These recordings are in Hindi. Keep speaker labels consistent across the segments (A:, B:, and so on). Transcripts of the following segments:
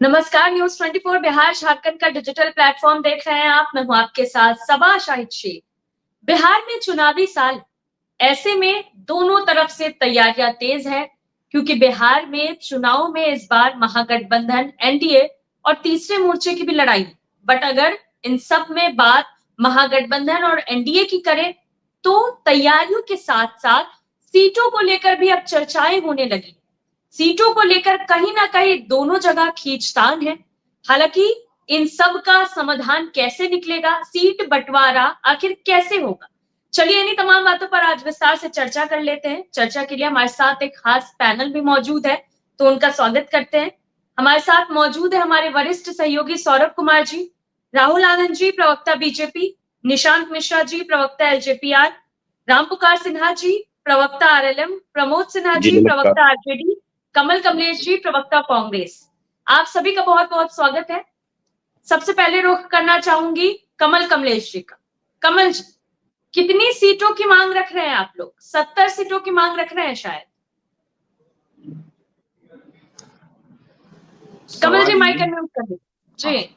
A: नमस्कार। न्यूज 24 बिहार झारखंड का डिजिटल प्लेटफॉर्म देख रहे हैं आप। मैं हूं आपके साथ सबा शाहिद शेख। बिहार में चुनावी साल, ऐसे में दोनों तरफ से तैयारियां तेज है, क्योंकि बिहार में चुनाव में इस बार महागठबंधन, एनडीए और तीसरे मोर्चे की भी लड़ाई। बट अगर इन सब में बात महागठबंधन और एनडीए की करें, तो तैयारियों के साथ साथ सीटों को लेकर भी अब चर्चाएं होने लगी। सीटों को लेकर कहीं ना कहीं दोनों जगह खींचतान है। हालांकि इन सब का समाधान कैसे निकलेगा, सीट बंटवारा आखिर कैसे होगा, चलिए इन्हीं तमाम बातों पर आज विस्तार से चर्चा कर लेते हैं। चर्चा के लिए हमारे साथ एक खास पैनल भी मौजूद है, तो उनका स्वागत करते हैं। हमारे साथ मौजूद है हमारे वरिष्ठ सहयोगी सौरभ कुमार जी, राहुल आनंद जी प्रवक्ता बीजेपी, निशांत मिश्रा जी प्रवक्ता एलजेपीआर, रामपुकार सिन्हा जी प्रवक्ता आरएलएम, प्रमोद सिन्हा
B: जी
A: जी
B: नमस्कार।
A: प्रवक्ता आरजेडी, कमल कमलेश जी प्रवक्ता कांग्रेस। आप सभी का बहुत बहुत स्वागत है। सबसे पहले रुख करना चाहूंगी कमल कमलेश जी का। कमल जी, कितनी सीटों की मांग रख रहे हैं आप लोग? 70 सीटों की मांग रख रहे हैं शायद। कमल जी माइक अनम्यूट कर दीजिए जी।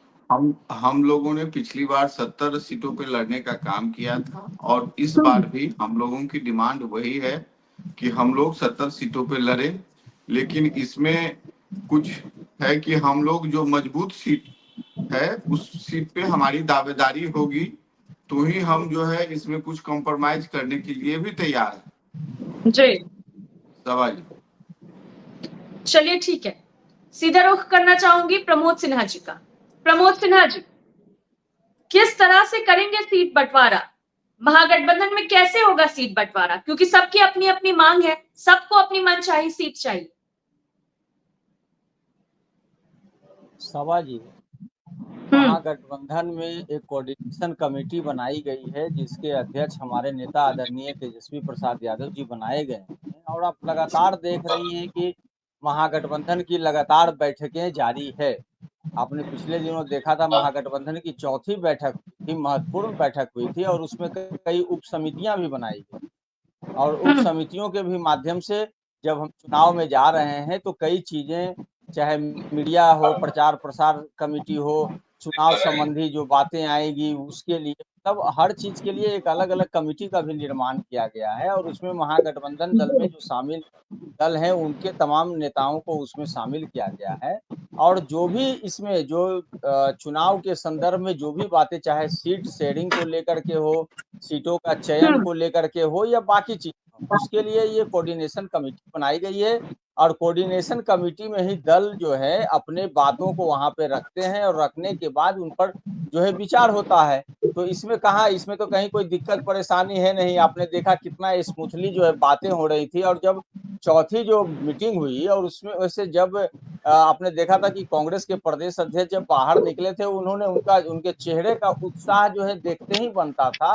B: हम लोगों ने पिछली बार 70 सीटों पे लड़ने का काम किया था और इस बार भी हम लोगों की डिमांड वही है कि हम लोग 70 सीटों पे लड़े। लेकिन इसमें कुछ है कि हम लोग जो मजबूत सीट है उस सीट पे हमारी दावेदारी होगी, तो ही हम जो है इसमें कुछ कॉम्प्रोमाइज करने के लिए भी तैयार है।
A: जी
B: सवाल।
A: चलिए ठीक है, सीधा रुख करना चाहूंगी प्रमोद सिन्हा जी का। प्रमोद सिन्हा जी, किस तरह से करेंगे सीट बंटवारा? महागठबंधन में कैसे होगा सीट बंटवारा, क्योंकि सबकी अपनी अपनी मांग है, सबको अपनी मनचाही सीट चाहिए।
C: सभा जी, महागठबंधन में एक कोऑर्डिनेशन कमेटी बनाई गई है, जिसके अध्यक्ष हमारे नेता आदरणीय तेजस्वी प्रसाद यादव जी बनाए गए हैं। और आप लगातार देख रही हैं कि महागठबंधन की लगातार बैठकें जारी है। आपने पिछले दिनों देखा था महागठबंधन की चौथी बैठक की महत्वपूर्ण बैठक हुई थी और उसमें कई उप समितियां भी बनाई गई और उप समितियों के भी माध्यम से जब हम चुनाव में जा रहे हैं तो कई चीजें, चाहे मीडिया हो, प्रचार प्रसार कमेटी हो, चुनाव संबंधी जो बातें आएगी उसके लिए, तब हर चीज के लिए एक अलग अलग कमेटी का भी निर्माण किया गया है और उसमें महागठबंधन दल में जो शामिल दल हैं उनके तमाम नेताओं को उसमें शामिल किया गया है। और जो भी इसमें जो चुनाव के संदर्भ में जो भी बातें, चाहे सीट शेयरिंग को लेकर के हो, सीटों का चयन को लेकर के हो या बाकी चीज, उसके लिए ये कोऑर्डिनेशन कमेटी बनाई गई है। और कोऑर्डिनेशन कमेटी में ही दल जो है अपने बातों को वहां पे रखते हैं और रखने के बाद उन पर जो है विचार होता है। तो इसमें तो कहीं कोई दिक्कत परेशानी है नहीं। आपने देखा कितना स्मूथली जो है बातें हो रही थी। और जब चौथी जो मीटिंग हुई और उसमें वैसे जब आपने देखा था कि कांग्रेस के प्रदेश अध्यक्ष जब बाहर निकले थे, उन्होंने उनके चेहरे का उत्साह जो है देखते ही बनता था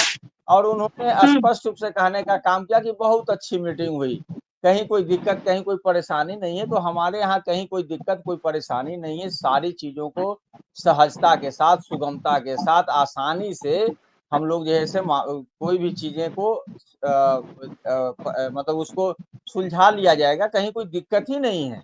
C: और उन्होंने स्पष्ट रूप से कहने का काम किया कि बहुत अच्छी मीटिंग हुई, कहीं कोई दिक्कत, कहीं कोई परेशानी नहीं है। तो हमारे यहाँ कहीं कोई दिक्कत, कोई परेशानी नहीं है। सारी चीजों को सहजता के साथ, सुगमता के साथ, आसानी से हम लोग जैसे कोई भी चीजें को मतलब उसको सुलझा लिया जाएगा, कहीं कोई दिक्कत ही नहीं है।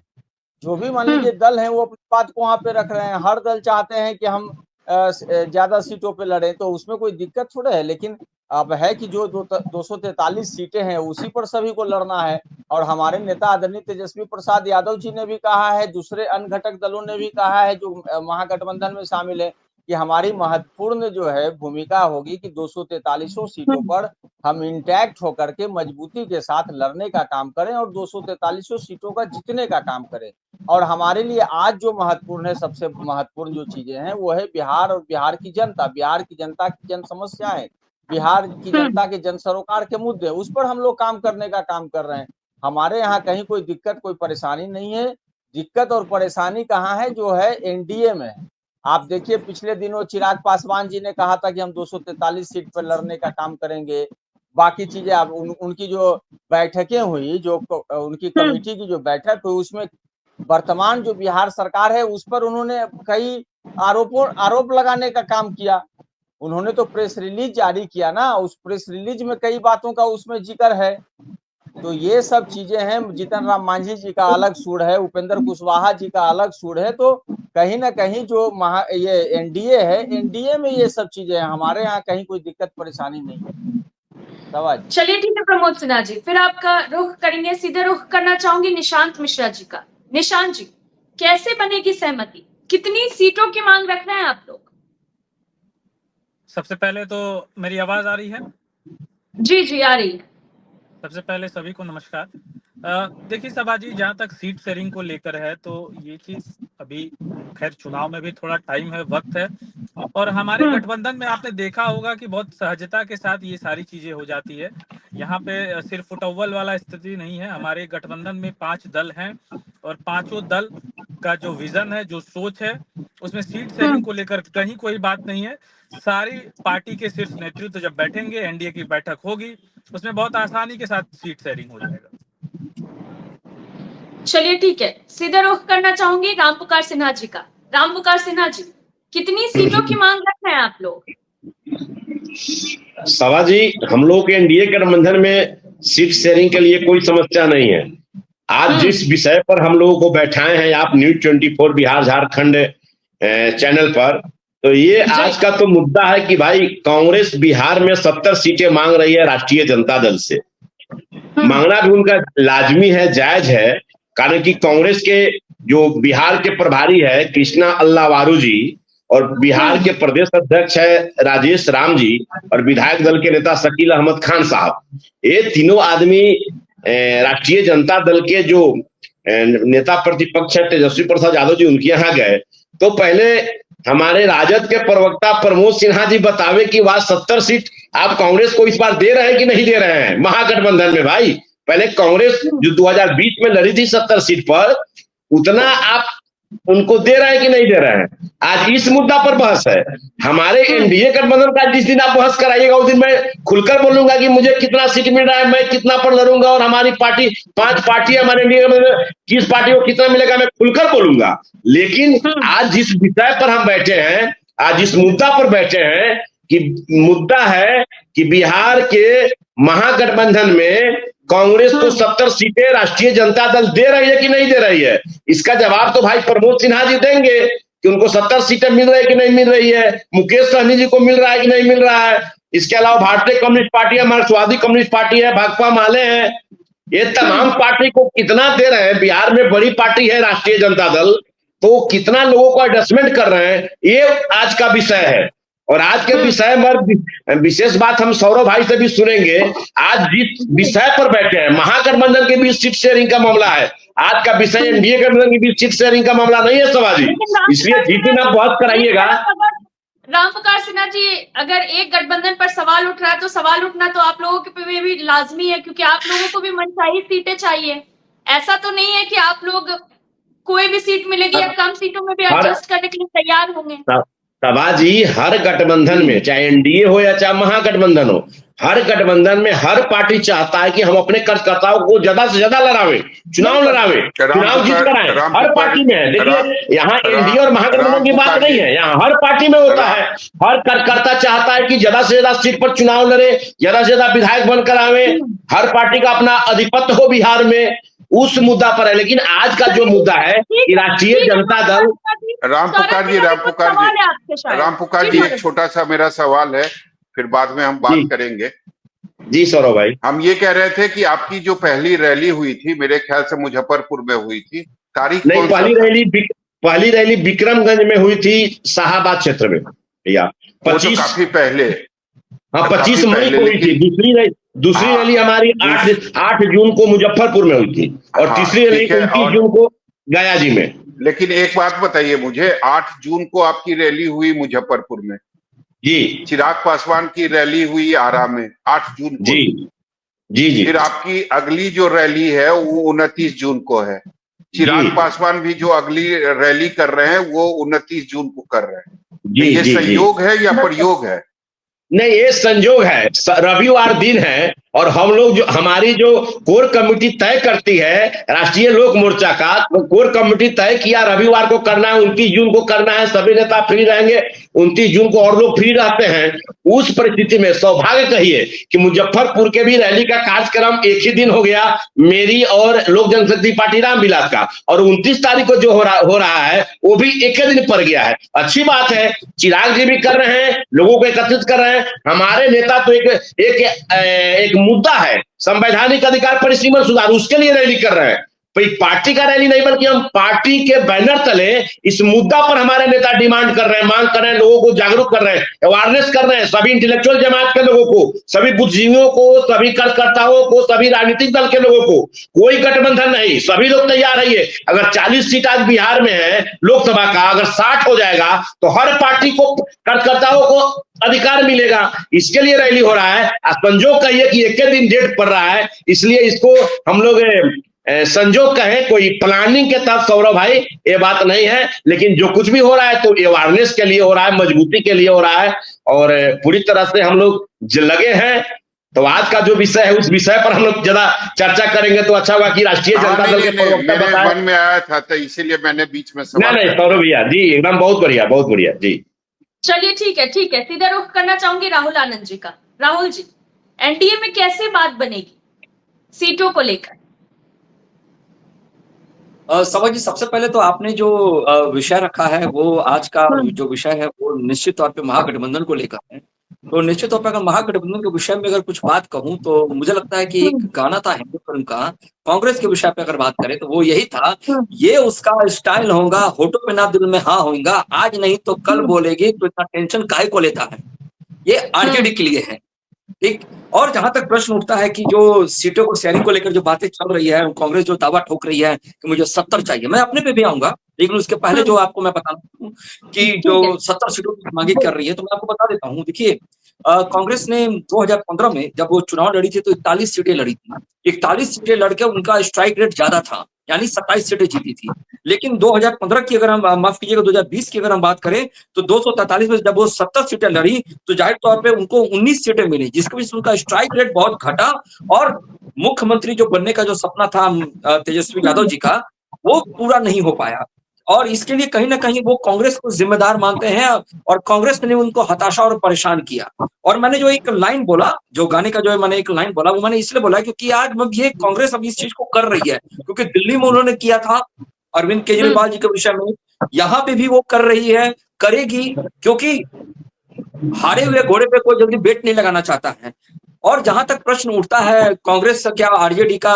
C: जो भी मान लीजिए दल है वो अपनी बात को वहां पे रख रहे हैं। हर दल चाहते हैं कि हम ज्यादा सीटों पे लड़े, तो उसमें कोई दिक्कत थोड़ा है। लेकिन अब है कि जो 243 सीटें हैं उसी पर सभी को लड़ना है। और हमारे नेता आदरणीय तेजस्वी प्रसाद यादव जी ने भी कहा है, दूसरे अन्य घटक दलों ने भी कहा है जो महागठबंधन में शामिल है, कि हमारी महत्वपूर्ण जो है भूमिका होगी कि 243 सीटों पर हम इंटैक्ट होकर के मजबूती के साथ लड़ने का काम करें और 243 सीटों का जीतने का काम करें। और हमारे लिए आज जो महत्वपूर्ण है, सबसे महत्वपूर्ण जो चीजें हैं वो है बिहार और बिहार की जनता, बिहार की जनता की जन समस्याएं, बिहार की जनता के जन सरोकार के मुद्दे, उस पर हम लोग काम करने का काम कर रहे हैं। हमारे यहाँ कहीं कोई दिक्कत, कोई परेशानी नहीं है। दिक्कत और परेशानी कहाँ है? जो है एनडीए में है। आप देखिए पिछले दिनों चिराग पासवान जी ने कहा था कि हम 243 सीट पर लड़ने का काम करेंगे। बाकी चीजें आप उनकी जो बैठकें हुई, जो उनकी कमेटी की जो बैठक हुई, उसमें वर्तमान जो बिहार सरकार है उस पर उन्होंने कई आरोप लगाने का काम किया। उन्होंने तो प्रेस रिलीज जारी किया ना, उस प्रेस रिलीज में कई बातों का उसमें जिक्र है। तो ये सब चीजें हैं। जीतन राम मांझी जी का अलग सुर है, उपेंद्र कुशवाहा जी का अलग सुर है। तो कहीं ना कहीं जो ये एनडीए है, एनडीए में ये सब चीजें हैं। हमारे यहाँ कहीं कोई दिक्कत परेशानी नहीं है। सवाल।
A: चलिए ठीक है प्रमोद सिन्हा जी, फिर आपका रुख करेंगे, सीधे रुख करना चाहूंगी निशांत मिश्रा जी का। निशांत जी, कैसे बनेगी सहमति, कितनी सीटों की मांग रख रहे हैं आप लोग?
D: सबसे पहले तो मेरी आवाज आ रही है?
A: जी जी आ रही है।
D: सबसे पहले सभी को नमस्कार। देखिए सभा जी, जहाँ तक सीट शेयरिंग को लेकर है तो ये चीज अभी खैर चुनाव में भी थोड़ा टाइम है, वक्त है, और हमारे गठबंधन में आपने देखा होगा कि बहुत सहजता के साथ ये सारी चीजें हो जाती है। यहाँ पे सिर्फ फुटअव्वल वाला स्थिति नहीं है। हमारे गठबंधन में 5 दल हैं और पांचों दल का जो विजन है, जो सोच है, उसमें सीट शेयरिंग को लेकर कहीं कोई बात नहीं है। सारी पार्टी के शीर्ष नेतृत्व जब बैठेंगे, एनडीए की बैठक होगी, उसमें बहुत आसानी के साथ सीट शेयरिंग हो जाएगा।
A: चलिए ठीक है, सीधे रुख करना चाहूंगी रामपुकार सिन्हा जी का। रामपुकार सिन्हा जी, कितनी सीटों की मांग रख रहे हैं आप लोग?
E: सभा जी, हम लोग के एनडीए गठबंधन में सीट शेयरिंग के लिए कोई समस्या नहीं है। आज जिस विषय पर हम लोगों को बैठाए हैं आप न्यूज 24 बिहार झारखंड चैनल पर, तो ये आज का तो मुद्दा है कि भाई कांग्रेस बिहार में 70 सीटें मांग रही है राष्ट्रीय जनता दल से। मांगना भी उनका लाजमी है, जायज है, कारण कि कांग्रेस के जो बिहार के प्रभारी है कृष्णा अल्लावारू जी, और बिहार के प्रदेश अध्यक्ष है राजेश राम जी, और विधायक दल के नेता शकील अहमद खान साहब, ये तीनों आदमी राष्ट्रीय जनता दल के जो नेता प्रतिपक्ष है तेजस्वी प्रसाद यादव जी, उनके यहाँ गए तो पहले हमारे राजद के प्रवक्ता प्रमोद सिन्हा जी बतावे कि वह 70 सीट आप कांग्रेस को इस बार दे रहे हैं कि नहीं दे रहे हैं महागठबंधन में। भाई पहले कांग्रेस जो 2020 में लड़ी थी 70 सीट पर, उतना आप उनको दे रहे हैं कि नहीं दे रहे हैं? आज इस मुद्दा पर बहस है। हमारे एनडीए गठबंधन का जिस दिन आप बहस कराइएगा उस दिन मैं खुलकर बोलूंगा कि मुझे कितना सीट मिल रहा है, मैं कितना पर लड़ूंगा, और हमारी पार्टी 5 पार्टी हमारे एनडीए गठबंधन किस पार्टी को कितना मिलेगा, मैं खुलकर बोलूंगा। लेकिन आज जिस विषय पर हम बैठे हैं, आज जिस मुद्दा पर बैठे हैं, कि मुद्दा है कि बिहार के महागठबंधन में कांग्रेस को 70 सीटें राष्ट्रीय जनता दल दे रही है कि नहीं दे रही है। इसका जवाब तो भाई प्रमोद सिन्हा जी देंगे कि उनको 70 सीटें मिल रही है कि नहीं मिल रही है, मुकेश सहनी जी को मिल रहा है कि नहीं मिल रहा है। इसके अलावा भारतीय कम्युनिस्ट पार्टी है, मार्क्सवादी कम्युनिस्ट पार्टी है, भाकपा माले हैं, ये तमाम पार्टी को कितना दे रहे हैं। बिहार में बड़ी पार्टी है राष्ट्रीय जनता दल, तो कितना लोगों को एडजस्टमेंट कर रहे हैं, ये आज का विषय है। और आज के विषय में विशेष बात हम सौरभ भाई से भी सुनेंगे। आज जिस विषय पर बैठे हैं, महागठबंधन के बीच सीट शेयरिंग का मामला है, आज का विषय एनडीए गठबंधन के बीच सीट शेयरिंग का मामला नहीं है सभा जी। इसलिए जिस दिन आप बात कराइएगा।
A: रामपुकार सिन्हा जी, अगर एक गठबंधन पर सवाल उठ रहा है तो सवाल उठना तो आप लोगों के पे भी लाजमी है, क्योंकि आप लोगों को भी मनचाही सीटें चाहिए। ऐसा तो नहीं है कि आप लोग कोई भी सीट मिलेगी या कम सीटों में भी एडजस्ट करने के लिए तैयार होंगे।
E: सभा जी, हर गठबंधन में चाहे एनडीए हो या चाहे महागठबंधन हो, हर गठबंधन में हर पार्टी चाहता है कि हम अपने कार्यकर्ताओं को ज्यादा से ज्यादा लड़ावे, चुनाव लड़ावे, चुनाव जीत कर आए। हर पार्टी में है। देखिए यहाँ एनडीए और महागठबंधन की बात नहीं है, यहाँ हर पार्टी में होता है। हर कार्यकर्ता चाहता है कि ज्यादा से ज्यादा सीट पर चुनाव लड़े, ज्यादा से ज्यादा विधायक बनकर आवे, हर पार्टी का अपना अधिपत्य हो बिहार में, उस मुद्दा पर है। लेकिन आज का जो मुद्दा है कि राष्ट्रीय जनता दल।
B: रामपुकार जी, एक छोटा सा मेरा सवाल है, फिर बाद में हम बात करेंगे।
E: जी सौरभ भाई, हम
B: ये कह रहे थे कि आपकी जो पहली रैली हुई थी, मेरे ख्याल से मुजफ्फरपुर में हुई थी, तारीख
E: नहीं, पहली रैली विक्रमगंज में हुई थी, शाहाबाद क्षेत्र में भैया। 25
B: काफी पहले,
E: हाँ 25 मई को हुई थी। दूसरी रैली हमारी 8 जून को मुजफ्फरपुर में हुई थी, और तीसरी रैली 29 जून को गया जी में।
B: लेकिन एक बात बताइए मुझे, 8 जून को आपकी रैली हुई मुजफ्फरपुर में
E: जी,
B: चिराग पासवान की रैली हुई आरा में 8 जून को जी। फिर आपकी अगली जो रैली है वो 29 जून को है। चिराग पासवान भी जो अगली रैली कर रहे हैं वो 29 जून को कर रहे हैं। ये संयोग है या प्रयोग है?
E: नहीं, ये संयोग है। रविवार दिन है और हम लोग जो हमारी जो कोर कमेटी तय करती है राष्ट्रीय लोक मोर्चा का, तो कोर कमेटी तय किया रविवार को करना है, 29 जून को करना है, सभी नेता फ्री रहेंगे, 29 जून को और लोग फ्री रहते हैं। उस परिस्थिति में सौभाग्य कहिए कि मुजफ्फरपुर के भी रैली का कार्यक्रम एक ही दिन हो गया, मेरी और लोक जनशक्ति पार्टी रामविलास का, और 29 तारीख को जो हो रहा है वो भी एक ही दिन पड़ गया है। अच्छी बात है, चिराग जी भी कर रहे हैं, लोगों को एकत्रित कर रहे हैं। हमारे नेता तो एक मुद्दा है संवैधानिक अधिकार परिसीमन सुधार, उसके लिए रैली कर रहे हैं। भाई पार्टी का रैली नहीं, बल्कि हम पार्टी के बैनर तले इस मुद्दा पर हमारे नेता डिमांड कर रहे हैं, मांग कर रहे हैं, लोगों को जागरूक कर रहे हैं, अवेयरनेस कर रहे हैं, सभी इंटेलेक्चुअल जमात के लोगों को, सभी बुद्धिजीवियों को, सभी कार्यकर्ताओं को, सभी राजनीतिक दल के लोगों को। कोई गठबंधन नहीं, सभी लोग तैयार रहिए। अगर 40 सीट आज बिहार में है लोकसभा का, अगर 60 हो जाएगा तो हर पार्टी को, कार्यकर्ताओं को अधिकार मिलेगा। इसके लिए रैली हो रहा है। संजोग कहिए कि एक दिन डेट पड़ रहा है, इसलिए इसको हम लोग संजोग कहें, कोई प्लानिंग के तहत सौरभ भाई ये बात नहीं है। लेकिन जो कुछ भी हो रहा है तो अवेयरनेस के लिए हो रहा है, मजबूती के लिए हो रहा है, और पूरी तरह से हम लोग लगे हैं। तो आज का जो विषय है उस विषय पर हम लोग ज्यादा चर्चा करेंगे तो अच्छा होगा कि राष्ट्रीय जनता दल के प्रवक्ता बताएं।
F: मन में आया था तो इसीलिए मैंने बीच में सवाल
E: नहीं सौरभ भैया जी, एकदम बहुत बढ़िया जी।
A: चलिए ठीक है, सीधा रुख करना चाहूंगी राहुल आनंद जी का। राहुल जी, एनडीए में कैसे बात बनेगी सीटों को लेकर?
G: सभा जी, सबसे पहले तो आपने जो विषय रखा है वो आज का जो विषय है वो निश्चित तौर पे महागठबंधन को लेकर है। तो निश्चित तौर पर अगर महागठबंधन के विषय में अगर कुछ बात कहूं तो मुझे लगता है कि एक गाना था हिंदी फिल्म का, कांग्रेस के विषय पे अगर बात करें तो वो यही था, ये उसका स्टाइल होगा, होठों पे ना दिल में हाँ होगा, आज नहीं तो कल बोलेगी, तो इतना टेंशन काहे को लेता है। ये आरजेडी के लिए है, ठीक। और जहां तक प्रश्न उठता है कि जो सीटों को शेयरिंग को लेकर जो बातें चल रही है, कांग्रेस जो दावा ठोक रही है कि मुझे 70 चाहिए, मैं अपने पे भी आऊंगा, लेकिन उसके पहले जो आपको मैं बता दूं कि जो 70 सीटों की मांग कर रही है, तो मैं आपको बता देता हूँ। देखिए, कांग्रेस ने 2015 में जब वो चुनाव लड़ी थी तो 41 सीटें लड़ी थी। 41 सीटें लड़के उनका स्ट्राइक रेट ज्यादा था, यानी 27 सीटें जीती थी। लेकिन 2015 की अगर हम, माफ कीजिएगा, 2020 की अगर हम बात करें तो 243 में जब वो 70 सीटें लड़ी तो जाहिर तौर पे उनको 19 सीटें मिली, जिसकी वजह से उनका स्ट्राइक रेट बहुत घटा और मुख्यमंत्री जो बनने का जो सपना था तेजस्वी यादव जी का, वो पूरा नहीं हो पाया। और इसके लिए कहीं ना कहीं वो कांग्रेस को जिम्मेदार मानते हैं और कांग्रेस ने उनको हताशा और परेशान किया। और मैंने जो एक लाइन बोला, जो गाने का जो मैंने एक लाइन बोला, वो मैंने इसलिए बोला क्योंकि आज ये कांग्रेस अब इस चीज को कर रही है, क्योंकि दिल्ली में उन्होंने किया था अरविंद केजरीवाल जी के विषय में, यहाँ पे भी वो कर रही है, करेगी, क्योंकि हारे हुए घोड़े पे कोई जल्दी बेट नहीं लगाना चाहता है। और जहां तक प्रश्न उठता है कांग्रेस का क्या आरजेडी का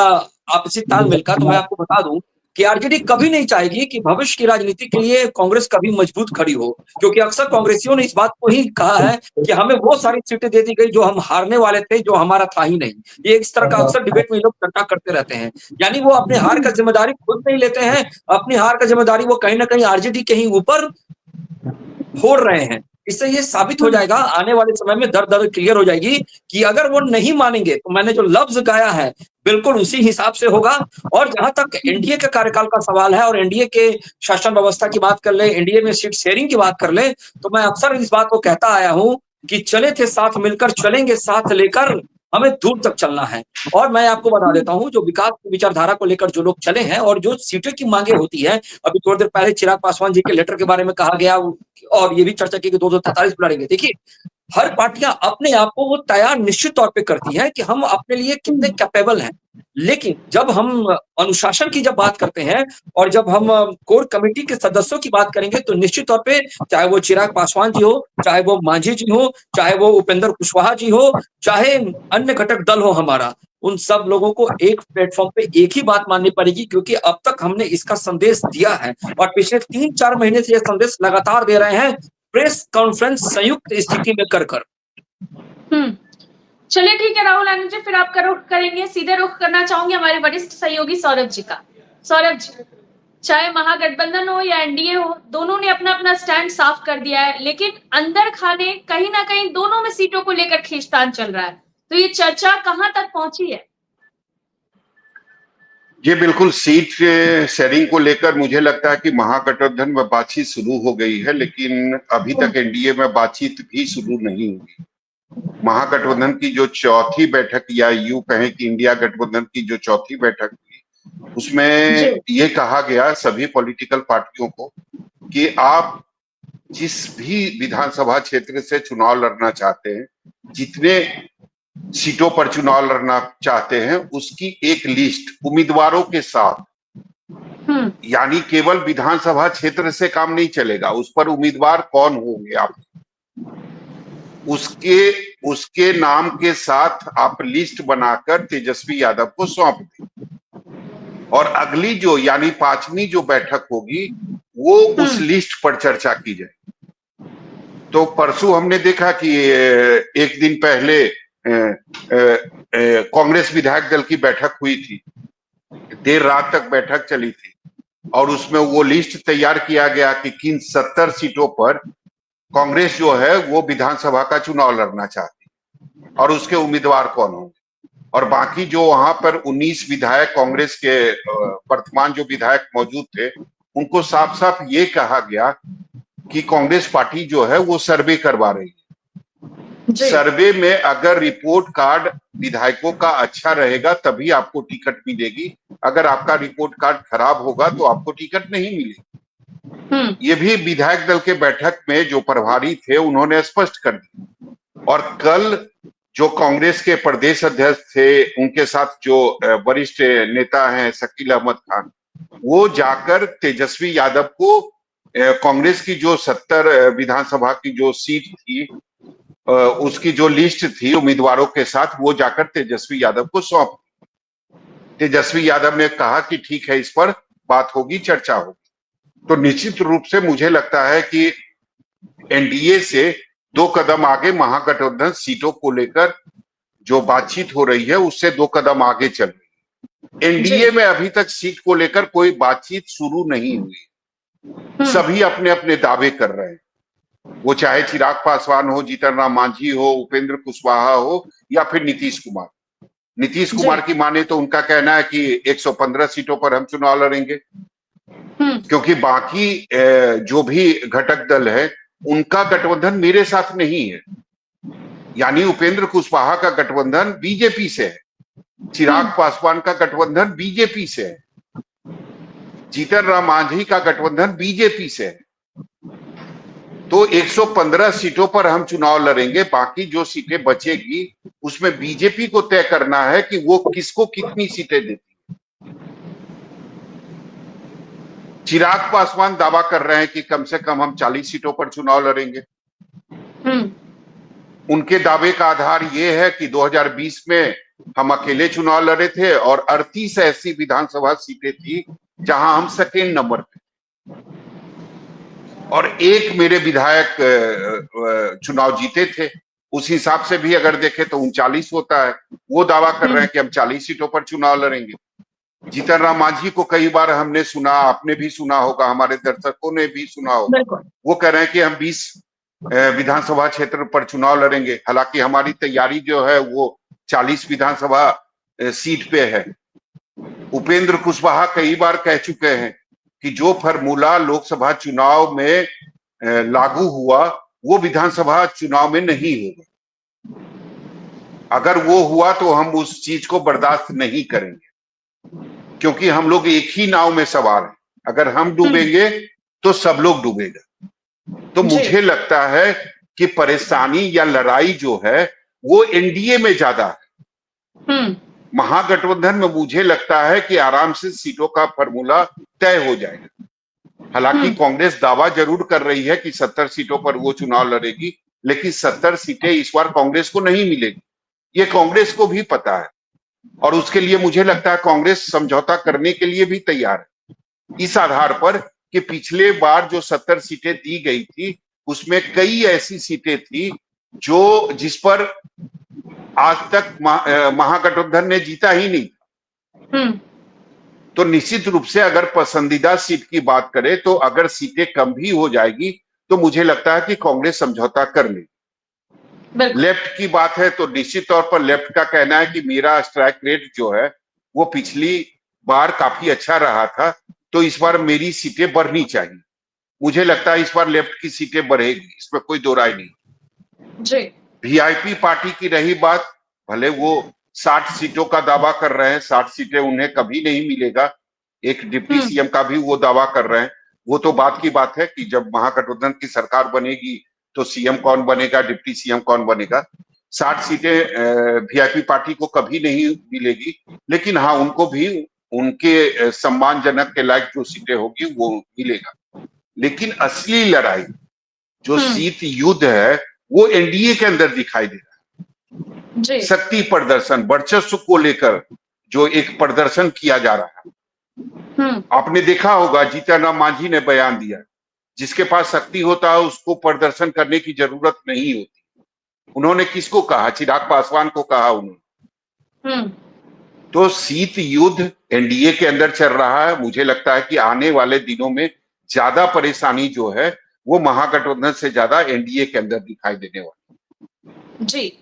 G: आपसी तालमेल का, तो मैं आपको बता दूं कि आरजेडी कभी नहीं चाहेगी कि भविष्य की राजनीति के लिए कांग्रेस कभी मजबूत खड़ी हो, क्योंकि अक्सर कांग्रेसियों ने इस बात को ही कहा है कि हमें वो सारी सीटें दे दी गई जो हम हारने वाले थे, जो हमारा था ही नहीं। ये इस तरह का अक्सर डिबेट में लोग चर्चा करते रहते हैं, यानी वो अपने हार का जिम्मेदारी खुद नहीं लेते हैं, अपनी हार का जिम्मेदारी वो कहीं ना कहीं आरजेडी के ही ऊपर फोड़ रहे हैं। इससे ये साबित हो जाएगा आने वाले समय में, दर दर क्लियर हो जाएगी कि अगर वो नहीं मानेंगे तो मैंने जो लफ्ज गाया है बिल्कुल उसी हिसाब से होगा। और जहां तक एनडीए के कार्यकाल का सवाल है और एनडीए के शासन व्यवस्था की बात कर ले, एनडीए में सीट शेयरिंग की बात कर ले, तो मैं अक्सर इस बात को कहता आया हूं कि चले थे साथ मिलकर, चलेंगे साथ लेकर, हमें दूर तक चलना है। और मैं आपको बता देता हूं, जो विकास की विचारधारा को लेकर जो लोग चले हैं और जो सीटों की मांगे होती है, अभी थोड़ी देर पहले चिराग पासवान जी के लेटर के बारे में कहा गया और ये भी चर्चा की कि 243 लड़ेंगे। देखिए, हर पार्टियां अपने आप को वो तैयार निश्चित तौर पे करती हैं कि हम अपने लिए कितने कैपेबल हैं, लेकिन जब हम अनुशासन की जब बात करते हैं और जब हम कोर कमेटी के सदस्यों की बात करेंगे तो निश्चित तौर पे, चाहे वो चिराग पासवान जी हो, चाहे वो मांझी जी हो, चाहे वो उपेंद्र कुशवाहा जी हो, चाहे अन्य घटक दल हो हमारा, उन सब लोगों को एक प्लेटफॉर्म पे एक ही बात माननी पड़ेगी, क्योंकि अब तक हमने इसका संदेश दिया है और पिछले 3-4 महीने से यह संदेश लगातार दे रहे हैं, प्रेस कॉन्फ्रेंस संयुक्त स्थिति में कर कर।
A: चलिए ठीक है राहुल आनंद जी, फिर आपका रुख करेंगे, सीधे रुख करना चाहूंगी हमारे वरिष्ठ सहयोगी सौरभ जी का। सौरभ जी, चाहे महागठबंधन हो या एनडीए हो, दोनों ने अपना अपना स्टैंड साफ कर दिया है, लेकिन अंदर खाने कहीं ना कहीं दोनों में सीटों को लेकर खींचतान चल रहा है, तो ये चर्चा कहां तक पहुंची है?
F: ये बिल्कुल सीट शेयरिंग को लेकर मुझे लगता है कि महागठबंधन में बातचीत शुरू हो गई है, लेकिन अभी तक एनडीए में बातचीत भी शुरू नहीं हुई। महागठबंधन की जो चौथी बैठक या यूं कहें कि इंडिया गठबंधन की जो चौथी बैठक हुई, उसमें ये कहा गया सभी पॉलिटिकल पार्टियों को कि आप जिस भी विधानसभा क्षेत्र से चुनाव लड़ना चाहते हैं, जितने सीटों पर चुनाव लड़ना चाहते हैं, उसकी एक लिस्ट उम्मीदवारों के साथ, यानी केवल विधानसभा क्षेत्र से काम नहीं चलेगा, उस पर उम्मीदवार कौन होंगे आप उसके नाम के साथ आप लिस्ट बनाकर तेजस्वी यादव को सौंप दें और अगली जो यानी 5वीं जो बैठक होगी वो उस लिस्ट पर चर्चा की जाए। तो परसों हमने देखा कि एक दिन पहले कांग्रेस विधायक दल की बैठक हुई थी, देर रात तक बैठक चली थी और उसमें वो लिस्ट तैयार किया गया कि किन 70 सीटों पर कांग्रेस जो है वो विधानसभा का चुनाव लड़ना चाहती है और उसके उम्मीदवार कौन होंगे, और बाकी जो वहां पर 19 विधायक कांग्रेस के वर्तमान जो विधायक मौजूद थे उनको साफ साफ ये कहा गया कि कांग्रेस पार्टी जो है वो सर्वे करवा रही है। सर्वे में अगर रिपोर्ट कार्ड विधायकों का अच्छा रहेगा तभी आपको टिकट मिलेगी, अगर आपका रिपोर्ट कार्ड खराब होगा तो आपको टिकट नहीं मिलेगी। ये भी विधायक दल के बैठक में जो प्रभारी थे उन्होंने स्पष्ट कर दिया। और कल जो कांग्रेस के प्रदेश अध्यक्ष थे उनके साथ जो वरिष्ठ नेता हैं शकील अहमद खान, वो जाकर तेजस्वी यादव को कांग्रेस की जो 70 विधानसभा की जो सीट थी उसकी जो लिस्ट थी उम्मीदवारों के साथ, वो जाकर तेजस्वी यादव को सौंप। तेजस्वी यादव ने कहा कि ठीक है, इस पर बात होगी, चर्चा होगी। तो निश्चित रूप से मुझे लगता है कि एनडीए से 2 कदम आगे महागठबंधन सीटों को लेकर जो बातचीत हो रही है उससे 2 कदम आगे चल रही है। एनडीए में अभी तक सीट को लेकर कोई बातचीत शुरू नहीं हुई, सभी अपने अपने दावे कर रहे हैं, वो चाहे चिराग पासवान हो, जीतन राम मांझी हो, उपेंद्र कुशवाहा हो या फिर नीतीश कुमार। नीतीश कुमार की माने तो उनका कहना है कि 115 सीटों पर हम चुनाव लड़ेंगे, क्योंकि बाकी जो भी घटक दल है उनका गठबंधन मेरे साथ नहीं है, यानी उपेंद्र कुशवाहा का गठबंधन बीजेपी से है, चिराग पासवान का गठबंधन बीजेपी से है, जीतन राम मांझी का गठबंधन बीजेपी से है। तो 115 सीटों पर हम चुनाव लड़ेंगे, बाकी जो सीटें बचेगी उसमें बीजेपी को तय करना है कि वो किसको कितनी सीटें देती है। चिराग पासवान दावा कर रहे हैं कि कम से कम हम 40 सीटों पर चुनाव लड़ेंगे। उनके दावे का आधार ये है कि 2020 में हम अकेले चुनाव लड़े थे और 38 ऐसी विधानसभा सीटें थी जहां हम सेकेंड नंबर पे, और एक मेरे विधायक चुनाव जीते थे। उस हिसाब से भी अगर देखें तो 39 होता है। वो दावा कर रहे हैं कि हम 40 सीटों पर चुनाव लड़ेंगे। जीतन राम मांझी को कई बार हमने सुना, आपने भी सुना होगा, हमारे दर्शकों ने भी सुना होगा, वो कह रहे हैं कि हम 20 विधानसभा क्षेत्र पर चुनाव लड़ेंगे। हालांकि हमारी तैयारी जो है वो 40 विधानसभा सीट पे है। उपेंद्र कुशवाहा कई बार कह चुके हैं कि जो फॉर्मूला लोकसभा चुनाव में लागू हुआ वो विधानसभा चुनाव में नहीं होगा। अगर वो हुआ तो हम उस चीज को बर्दाश्त नहीं करेंगे, क्योंकि हम लोग एक ही नाव में सवार हैं। अगर हम डूबेंगे तो सब लोग डूबेगा। तो मुझे लगता है कि परेशानी या लड़ाई जो है वो एनडीए में ज्यादा है। महागठबंधन में मुझे लगता है कि आराम से सीटों का फॉर्मूला तय हो जाएगा। हालांकि कांग्रेस दावा जरूर कर रही है कि 70 सीटों पर वो चुनाव लड़ेगी, लेकिन 70 सीटें इस बार कांग्रेस को नहीं मिलेगी, ये कांग्रेस को भी पता है। और उसके लिए मुझे लगता है कांग्रेस समझौता करने के लिए भी तैयार है, इस आधार पर कि पिछले बार जो 70 सीटें दी गई थी उसमें कई ऐसी सीटें थी जो जिस पर आज तक महागठबंधन ने जीता ही नहीं। तो निश्चित रूप से अगर पसंदीदा सीट की बात करें तो अगर सीटें कम भी हो जाएगी तो मुझे लगता है कि कांग्रेस समझौता कर ले। लेफ्ट की बात है तो निश्चित तौर पर लेफ्ट का कहना है कि मेरा स्ट्राइक रेट जो है वो पिछली बार काफी अच्छा रहा था, तो इस बार मेरी सीटें बढ़नी चाहिए। मुझे लगता है इस बार लेफ्ट की सीटें बढ़ेगी, इसमें कोई दो राय नहीं।
A: जी,
F: वीआईपी पार्टी की रही बात, भले वो 60 सीटों का दावा कर रहे हैं, 60 सीटें उन्हें कभी नहीं मिलेगा, एक डिप्टी सीएम का भी वो दावा कर रहे हैं। वो तो बात की बात है कि जब महागठबंधन की सरकार बनेगी तो सीएम कौन बनेगा, डिप्टी सीएम कौन बनेगा। 60 सीटें वीआईपी पार्टी को कभी नहीं मिलेगी, लेकिन हाँ, उनको भी उनके सम्मानजनक के लायक जो सीटें होगी वो मिलेगा। लेकिन असली लड़ाई जो सीट युद्ध है वो एनडीए के अंदर दिखाई दे रहा है। शक्ति प्रदर्शन, वर्चस्व को लेकर जो एक प्रदर्शन किया जा रहा है। आपने देखा होगा जीतन राम मांझी ने बयान दिया, जिसके पास शक्ति होता है उसको प्रदर्शन करने की जरूरत नहीं होती। उन्होंने किसको कहा? चिराग पासवान को कहा उन्होंने। तो शीत युद्ध एनडीए के अंदर चल रहा है। मुझे लगता है कि आने वाले दिनों में ज्यादा परेशानी जो है वो महागठबंधन से ज्यादा एनडीए के अंदर दिखाई देने वाली।
A: जी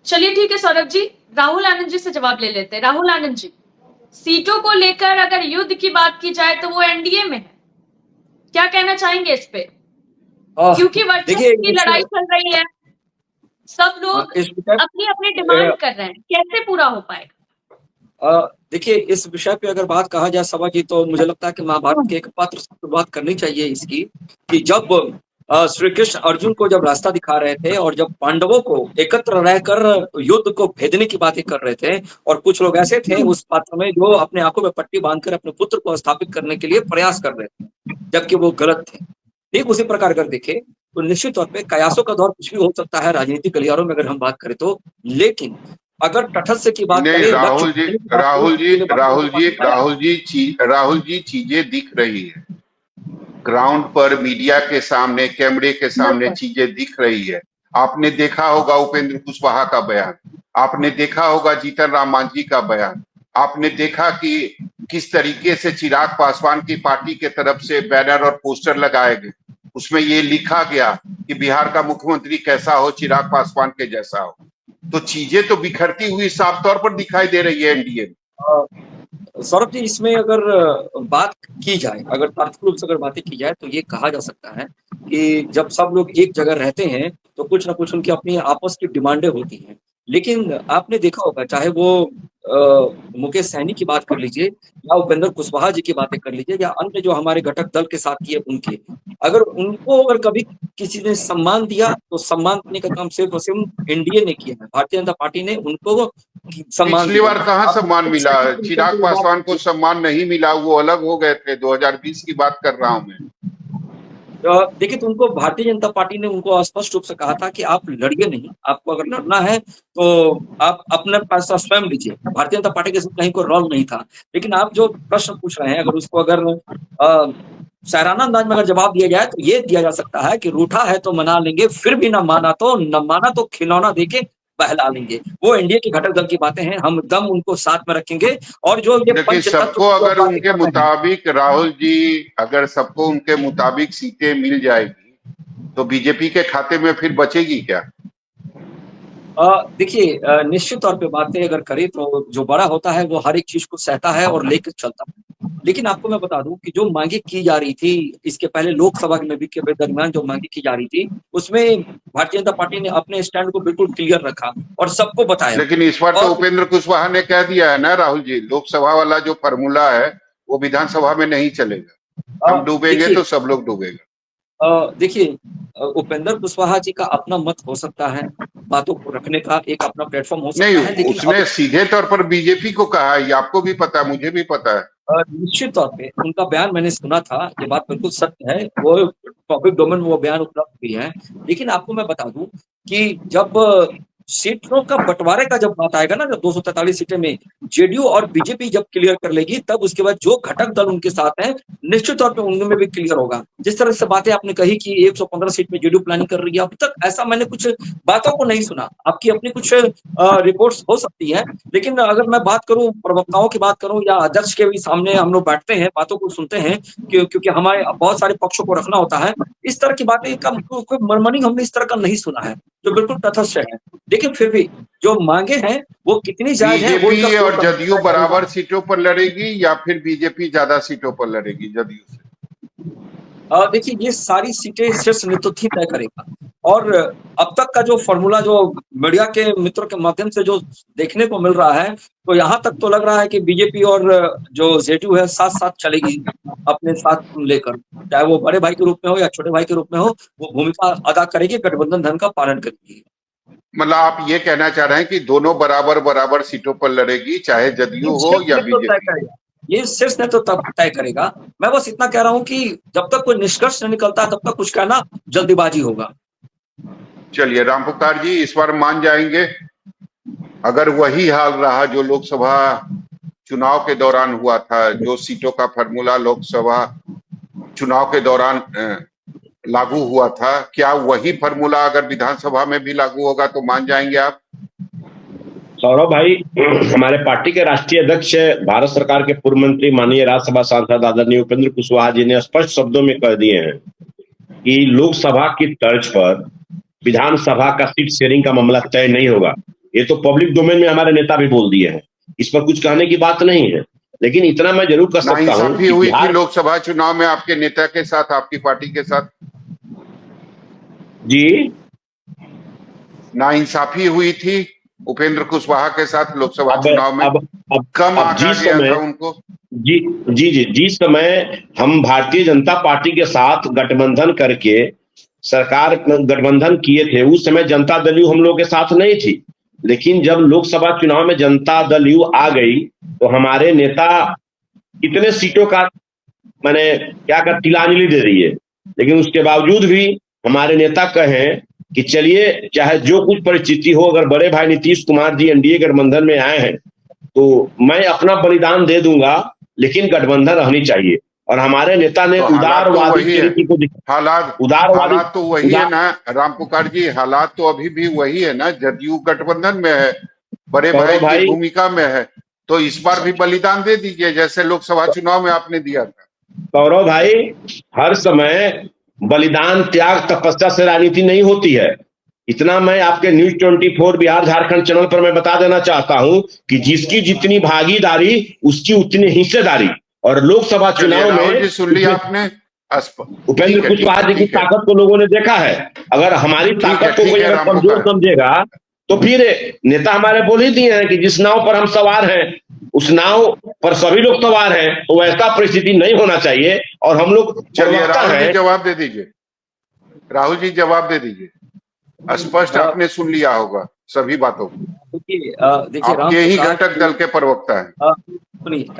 A: चलिए ठीक है सौरभ जी, राहुल आनंद जी से जवाब ले लेते हैं। राहुल आनंद जी, सीटों को लेकर अगर युद्ध की बात की जाए तो वो एनडीए में है, क्या कहना चाहेंगे इस पे? क्योंकि वर्चस्व की लड़ाई चल रही है, सब लोग अपनी अपनी डिमांड कर रहे हैं, कैसे पूरा हो पाएगा?
G: देखिए, इस विषय पे अगर बात कहा जाए सभा जी, तो मुझे लगता है कि महाभारत के एक पात्र से बात करनी चाहिए इसकी, कि जब श्री कृष्ण अर्जुन को जब रास्ता दिखा रहे थे और जब पांडवों को एकत्र रहकर युद्ध को भेदने की बातें कर रहे थे, और कुछ लोग ऐसे थे उस पात्र में जो अपने आंखों में पट्टी बांधकर अपने पुत्र को स्थापित करने के लिए प्रयास कर रहे थे, जबकि वो गलत थे। ठीक उसी प्रकार अगर देखें तो निश्चित तौर पे कयासों का दौर कुछ भी हो सकता है राजनीतिक गलियारों में अगर हम बात करें तो, लेकिन अगर तटस्थ की बात करें,
F: राहुल जी चीजें दिख रही है ग्राउंड पर, मीडिया के सामने, कैमरे के सामने चीजें दिख रही है। आपने देखा होगा उपेंद्र कुशवाहा का बयान, आपने देखा होगा जीतन राम मांझी का बयान, आपने देखा कि किस तरीके से चिराग पासवान की पार्टी के तरफ से बैनर और पोस्टर लगाए गए। उसमें ये लिखा गया कि बिहार का मुख्यमंत्री कैसा हो, चिराग पासवान के जैसा हो। तो चीजें तो बिखरती हुई साफ तौर पर दिखाई दे रही है एनडीए में।
G: सौरभ जी, इसमें अगर बात की जाए, अगर तार्किक रूप से अगर बातें की जाए, तो ये कहा जा सकता है कि जब सब लोग एक जगह रहते हैं तो कुछ ना कुछ उनकी अपनी आपस की डिमांडें होती हैं। लेकिन आपने देखा होगा, चाहे वो मुकेश सैनी की बात कर लीजिए या उपेंद्र कुशवाहा जी की बातें कर लीजिए या अन्य जो हमारे घटक दल के साथी है उनके, अगर उनको अगर कभी किसी ने सम्मान दिया तो सम्मान देने का काम सिर्फ और सिर्फ एनडीए ने किया है। भारतीय जनता पार्टी ने उनको सम्मान,
F: पिछली बार कहाँ सम्मान मिला? चिराग पासवान को सम्मान नहीं मिला, वो अलग हो गए थे। 2020 की बात कर रहा हूं मैं।
G: देखिए, तो उनको भारतीय जनता पार्टी ने उनको स्पष्ट रूप से कहा था कि आप लड़िए नहीं, आपको अगर लड़ना है तो आप अपना पैसा स्वयं लीजिए। भारतीय जनता पार्टी के साथ कहीं कोई रोल नहीं था। लेकिन आप जो प्रश्न पूछ रहे हैं, अगर उसको अगर सराहना अंदाज में अगर जवाब दिया जाए तो ये दिया जा सकता है कि रूठा है तो मना लेंगे, फिर भी न माना तो खिलौना देके बहला लेंगे। वो एनडीए के घटक दल की बातें हैं, हम दम उनको साथ में रखेंगे। और जो ये
F: देखिए, सबको अगर उनके मुताबिक, राहुल जी, अगर सबको उनके मुताबिक सीटें मिल जाएगी तो बीजेपी के खाते में फिर बचेगी क्या?
G: देखिए, निश्चित तौर पे बातें अगर करें तो जो बड़ा होता है वो हर एक चीज को सहता है और लेकर चलता है। लेकिन आपको मैं बता दूं कि जो मांगे की जा रही थी इसके पहले लोकसभा में भी के दरमियान जो मांगे की जा रही थी, उसमें भारतीय जनता पार्टी ने अपने स्टैंड को बिल्कुल क्लियर रखा और सबको बताया।
F: लेकिन इस बार तो उपेंद्र कुशवाहा ने कह दिया है ना राहुल जी, लोकसभा वाला जो फॉर्मूला है वो विधानसभा में नहीं चलेगा। हम डूबेंगे तो सब लोग डूबेगा।
G: देखिए, उपेंद्र कुशवाहा जी का अपना मत हो सकता है, बातों को रखने का एक अपना प्लेटफॉर्म हो सकता है, लेकिन
F: उसने सीधे तौर पर बीजेपी को कहा है, आपको भी पता है, मुझे भी पता है।
G: निश्चित तौर पे उनका बयान मैंने सुना था, ये बात बिल्कुल सत्य है, वो पब्लिक डोमेन में वो बयान उपलब्ध भी है। लेकिन आपको मैं बता दूं कि जब सीटों का बंटवारे का जब बात आएगा ना, जब 243 सीटें में जेडीयू और बीजेपी जब क्लियर कर लेगी, तब उसके बाद जो घटक दल उनके साथ हैं निश्चित तौर पे उनमें भी क्लियर होगा। जिस तरह से बातें आपने कही कि 115 सीट में जेडीयू प्लानिंग कर रही है, अब तक ऐसा मैंने कुछ बातों को नहीं सुना। आपकी अपनी कुछ रिपोर्ट्स हो सकती है, लेकिन अगर मैं बात करूं, प्रवक्ताओं की बात करूं या अध्यक्ष के भी सामने हम लोग बैठते हैं, बातों को सुनते हैं, क्योंकि हमारे बहुत सारे पक्षों को रखना होता है, इस तरह की बातें का कोई मर्मनिंग हमने इस तरह का नहीं सुना है, जो बिल्कुल तथस्थ है। लेकिन फिर भी जो मांगे हैं वो कितनी जायज है।
F: बीजेपी और जदयू बराबर सीटों पर लड़ेगी या फिर बीजेपी ज्यादा सीटों पर लड़ेगी जदयू से?
G: देखिए, ये सारी सीटें शीर्ष नेतृत्व ही तय करेगा। और अब तक का जो फॉर्मूला जो मीडिया के मित्रों के माध्यम से जो देखने को मिल रहा है, तो यहाँ तक तो लग रहा है कि बीजेपी और जो जेडीयू है साथ साथ चलेगी अपने साथ लेकर, चाहे वो बड़े भाई के रूप में हो या छोटे भाई के रूप में हो, वो भूमिका अदा करेगी, गठबंधन धर्म का पालन करेगी।
F: मतलब आप ये कहना चाह रहे हैं कि दोनों बराबर बराबर सीटों पर लड़ेगी, चाहे जदयू हो या बीजेपी?
G: ये शीर्ष नेतृत्व तब तय करेगा। मैं बस इतना कह रहा हूँ कि जब तक कोई निष्कर्ष नहीं निकलता तब तक कुछ कहना जल्दीबाजी होगा।
F: चलिए रामपुकार जी, इस बार मान जाएंगे अगर वही हाल रहा जो लोकसभा चुनाव के दौरान हुआ था, जो सीटों का फॉर्मूला लोकसभा चुनाव के दौरान लागू हुआ था, क्या वही फॉर्मूला अगर विधानसभा में भी लागू होगा तो मान जाएंगे आप?
E: सौरभ भाई, हमारे पार्टी के राष्ट्रीय अध्यक्ष भारत सरकार के पूर्व मंत्री माननीय राज्यसभा सांसद आदरणीय उपेंद्र कुशवाहा जी ने स्पष्ट शब्दों में कह दिए हैं कि लोकसभा की तर्ज पर विधानसभा का सीट शेयरिंग का मामला तय नहीं होगा। ये तो पब्लिक डोमेन में हमारे नेता भी बोल दिए हैं, इस पर कुछ कहने की बात नहीं है। लेकिन इतना मैं जरूर कर सकता हूँ
F: नाइंसाफी हुई थी लोकसभा चुनाव में आपके नेता के साथ, आपकी पार्टी के साथ
E: जी,
F: नाइंसाफी हुई थी उपेंद्र कुशवाहा के साथ लोकसभा चुनाव में।
E: अब
F: कम आंका गया था उनको।
E: जिस समय हम भारतीय जनता पार्टी के साथ गठबंधन करके सरकार गठबंधन किए थे, उस समय जनता दल यू हम लोग के साथ नहीं थी। लेकिन जब लोकसभा चुनाव में जनता दल यू आ गई तो हमारे नेता इतने सीटों का मैंने क्या कर तिलांजलि दे रही है, लेकिन उसके बावजूद भी हमारे नेता कहें कि चलिए चाहे जो कुछ परिस्थिति हो, अगर बड़े भाई नीतीश कुमार जी एनडीए गठबंधन में आए हैं तो मैं अपना बलिदान दे दूंगा, लेकिन गठबंधन रहनी चाहिए। और हमारे नेता ने उदारवादी
F: हालात तो वही है ना रामपुकार जी, हालात तो अभी भी वही है ना, जदयू गठबंधन में है, बड़े भाई की भूमिका में है, तो इस बार भी बलिदान दे दीजिए जैसे लोकसभा चुनाव में आपने दिया था।
E: गौरव भाई, हर समय बलिदान त्याग तपस्या से राजनीति नहीं होती है। इतना मैं आपके न्यूज 24 बिहार झारखंड चैनल पर मैं बता देना चाहता हूं कि जिसकी जितनी भागीदारी उसकी उतनी हिस्सेदारी। और लोकसभा चुनाव में
F: सुन लिया आपने,
E: उपेंद्र कुशवाहा जी की ताकत को लोगों ने देखा है। अगर हमारी ताकत को कोई अगर कमजोर समझेगा तो फिर नेता हमारे बोल ही दिए हैं कि जिस नाव पर हम सवार हैं उस नाव पर सभी लोग सवार हैं, तो ऐसा परिस्थिति नहीं होना चाहिए। और हम लोग
F: चलिए राहुल जी जवाब दे दीजिए, राहुल जी जवाब दे दीजिए, स्पष्ट आपने सुन लिया होगा सभी बातों को। देखिए यही घटक दल के प्रवक्ता है।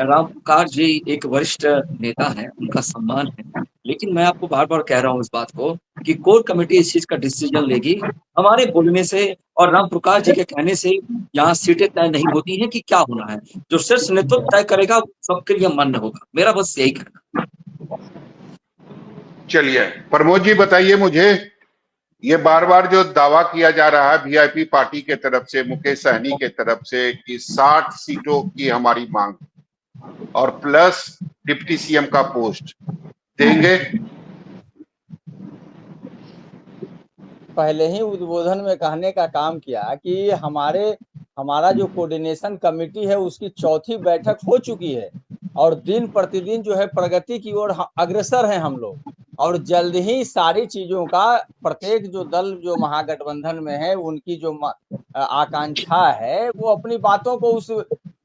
G: रामपुकार जी एक वरिष्ठ नेता है, उनका सम्मान है, लेकिन मैं आपको बार बार कह रहा हूँ इस बात को कि कोर कमेटी इस चीज का डिसीजन लेगी। हमारे बोलने से और रामपुकार जी के कहने से यहाँ सीटें तय नहीं होती हैं कि क्या होना है। जो शीर्ष नेतृत्व तय करेगा सबके लिए मान्य होगा, मेरा बस यही कहना।
F: चलिए प्रमोद जी बताइए मुझे, ये बार बार जो दावा किया जा रहा है वीआईपी पार्टी के तरफ से, मुकेश सहनी के तरफ से कि 60 सीटों की हमारी मांग और प्लस डिप्टी सीएम का पोस्ट देंगे।
C: पहले ही उद्बोधन में कहने का काम किया कि हमारा जो कोऑर्डिनेशन कमेटी है उसकी चौथी बैठक हो चुकी है और दिन प्रतिदिन जो है प्रगति की ओर अग्रसर हैं हम लोग। और जल्द ही सारी चीजों का प्रत्येक जो दल जो महागठबंधन में है उनकी जो आकांक्षा है वो अपनी बातों को उस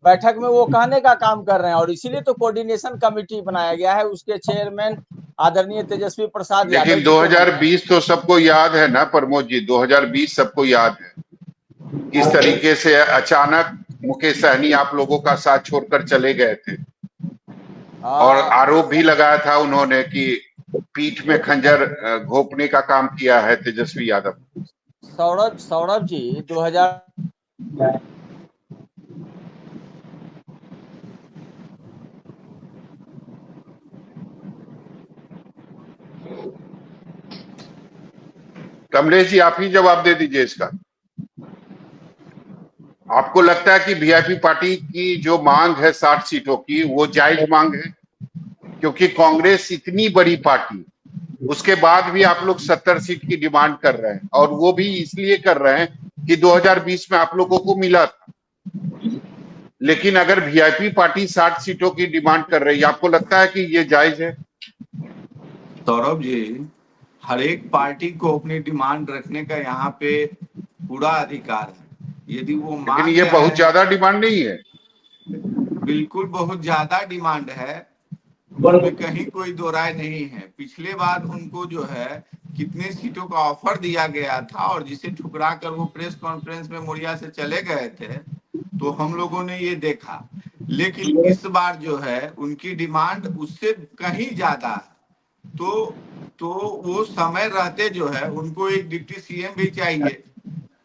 C: बैठक में वो कहने का काम कर रहे हैं। और इसीलिए तो कोऑर्डिनेशन कमेटी बनाया गया है, उसके चेयरमैन आदरणीय तेजस्वी प्रसाद यादव।
F: लेकिन 2020 तो सबको याद है ना प्रमोद जी, 2020 सबको याद है किस तरीके से अचानक मुकेश सहनी आप लोगों का साथ छोड़कर चले गए थे और आरोप भी लगाया था उन्होंने कि पीठ में खंजर घोंपने का काम किया है तेजस्वी यादव।
C: सौरभ जी 2000
F: कमलेश जी आप ही जवाब दे दीजिए इसका। आपको लगता है कि वीआईपी पार्टी की जो मांग है 60 सीटों की वो जायज मांग है? क्योंकि कांग्रेस इतनी बड़ी पार्टी, उसके बाद भी आप लोग 70 सीट की डिमांड कर रहे हैं और वो भी इसलिए कर रहे हैं कि 2020 में आप लोगों को मिला था। लेकिन अगर वीआईपी पार्टी 60 सीटों की डिमांड कर रही है, आपको लगता है कि ये जायज है?
B: सौरभ जी, हर एक पार्टी को अपनी डिमांड रखने का यहाँ पे पूरा अधिकार है। यदि वो
F: लेकिन
B: मांग
F: ये
B: रहे
F: बहुत
B: हैं,
F: ज्यादा डिमांड नहीं है।
B: बिल्कुल बहुत ज्यादा डिमांड है, उसमें कहीं कोई दो राय नहीं है। पिछले बार उनको जो है कितने सीटों का ऑफर दिया गया था और जिसे ठुकरा कर वो प्रेस कॉन्फ्रेंस में मोरिया से चले गए थे, तो हम लोगों ने ये देखा। लेकिन इस बार जो है उनकी डिमांड उससे कहीं ज्यादा है। तो वो समय रहते जो है उनको एक डिप्टी सीएम भी चाहिए।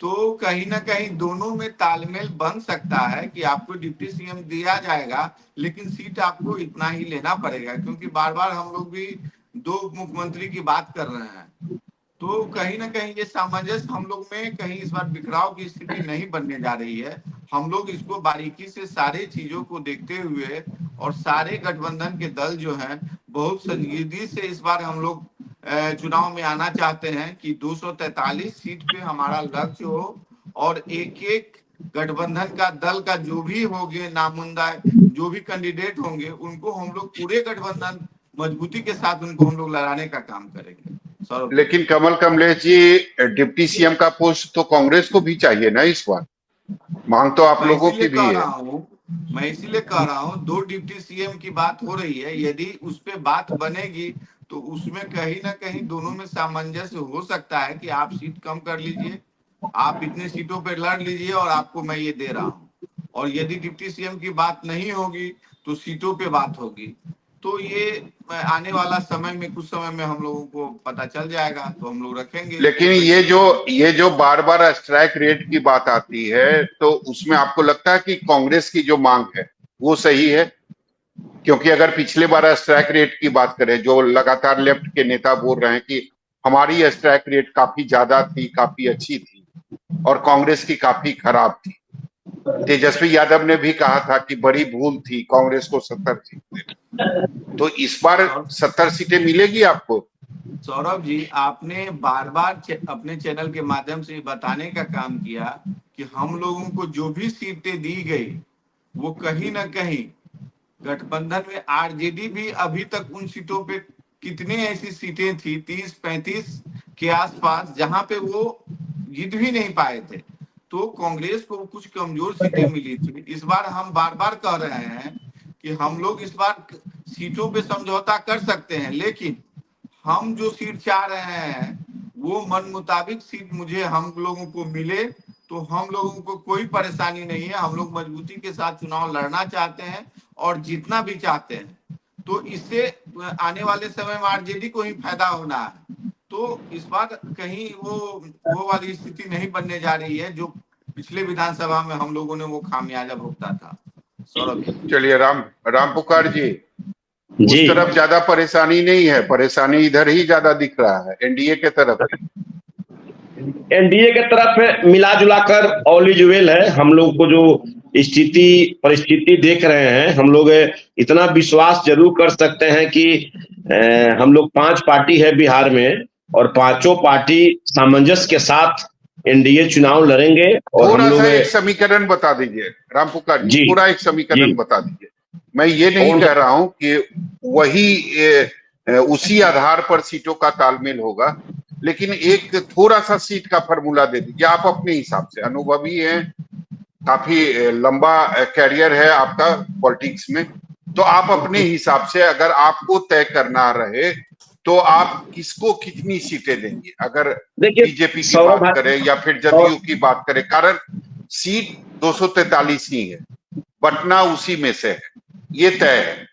B: तो कहीं ना कहीं दोनों में तालमेल बन सकता है कि आपको डिप्टी सीएम दिया जाएगा, लेकिन सीट आपको इतना ही लेना पड़ेगा, क्योंकि बार बार हम लोग भी दो मुख्यमंत्री की बात कर रहे हैं। तो कहीं ना कहीं ये सामंजस्य हम लोग में कहीं इस बार बिखराव की स्थिति नहीं बनने जा रही है। हम लोग इसको बारीकी से सारे चीजों को देखते हुए और सारे गठबंधन के दल जो हैं बहुत संजीदगी से इस बार हम लोग चुनाव में आना चाहते हैं कि 243 सीट पे हमारा लक्ष्य हो और एक एक गठबंधन का दल का जो भी होंगे नामुमकिन जो भी कैंडिडेट होंगे उनको हम लोग पूरे गठबंधन मजबूती के साथ उनको हम लोग लड़ाने का काम करेंगे। सौरभ,
F: लेकिन कमल कमलेश जी, डिप्टी सीएम का पोस्ट तो कांग्रेस को भी चाहिए ना इस बार, मांग तो आप
B: मैं
F: लोगों
B: इसीलिए
F: की भी
B: कह
F: है।
B: रहा हूँ मैं इसीलिए कह रहा हूँ 2 डिप्टी सीएम की बात हो रही है। यदि उस पे बात बनेगी तो उसमें कहीं ना कहीं दोनों में सामंजस्य हो सकता है कि आप सीट कम कर लीजिए, आप इतने सीटों पे लड़ लीजिए और आपको मैं ये दे रहा हूँ। और यदि डिप्टी सीएम की बात नहीं होगी तो सीटों पे बात होगी। तो ये आने वाला समय में कुछ समय में हम लोगों को पता चल जाएगा, तो हम लोग रखेंगे इसको
F: लेकिन
B: कैसे।
F: ये जो बार बार स्ट्राइक रेट की बात आती है, तो उसमें आपको लगता है कि कांग्रेस की जो मांग है वो सही है? क्योंकि अगर पिछले बार स्ट्राइक रेट की बात करें, जो लगातार लेफ्ट के नेता बोल रहे हैं कि हमारी स्ट्राइक रेट काफी ज्यादा थी, काफी अच्छी थी और कांग्रेस की काफी खराब थी। तेजस्वी यादव ने भी कहा था कि बड़ी भूल थी कांग्रेस को 70 सीट देना। तो इस बार 70 सीटें मिलेगी आपको?
B: सौरभ जी, आपने बार बार अपने चैनल के माध्यम से बताने का काम किया कि हम लोगों को जो भी सीटें दी गई वो कहीं ना कहीं गठबंधन में आरजेडी भी अभी तक उन सीटों पे कितने ऐसी सीटें थी 30-35 के आसपास जहां पे वो जीत भी नहीं पाए थे। तो कांग्रेस को कुछ कमजोर सीटें मिली थी। इस बार हम बार बार कह रहे हैं कि हम लोग इस बार सीटों पे समझौता कर सकते हैं, लेकिन हम जो सीट चाह रहे हैं वो मन मुताबिक सीट मुझे हम लोगों को मिले तो हम लोगों को कोई परेशानी नहीं है। हम लोग मजबूती के साथ चुनाव लड़ना चाहते हैं और जीतना भी चाहते हैं। तो इससे आने वाले समय में आरजेडी को ही फायदा होना है। तो इस बार कहीं वो वाली स्थिति नहीं बनने जा रही है जो पिछले विधानसभा में हम लोगों ने वो खामियाजा भुगता था। सौरभ जी।
F: चलिए, राम पुकार जी,
E: जी
F: उस तरफ ज्यादा परेशानी नहीं है, परेशानी इधर ही ज्यादा दिख रहा है, एनडीए के तरफ ही।
E: एनडीए के तरफ मिला जुला कर ऑल इज वेल है। हम लोग को जो स्थिति परिस्थिति देख रहे हैं, हम लोग इतना विश्वास जरूर कर सकते हैं कि हम लोग 5 पार्टी है बिहार में और पांचों पार्टी सामंजस्य के साथ एनडीए चुनाव लड़ेंगे और हम
F: थोड़ा
E: लोग
F: सा एक समीकरण बता दीजिए राम पुकार जी,
E: जी
F: थोड़ा एक
E: जी
F: समीकरण बता दीजिए। मैं ये नहीं
E: कौन
F: कह रहा हूं कि वही उसी आधार पर सीटों का तालमेल होगा, लेकिन एक थोड़ा सा सीट का फॉर्मूला दे दीजिए आप अपने हिसाब से। अनुभवी हैं, काफी लंबा कैरियर है आपका पॉलिटिक्स में, तो आप अपने हिसाब से अगर आपको तय करना रहे तो आप किसको कितनी सीटें देंगे? अगर
E: देखिए
F: बीजेपी की
E: सौरभ
F: बात करें या फिर जदयू
E: भाई
F: की बात करें, कारण सीट 243 ही है, पटना उसी में से है, ये तय है।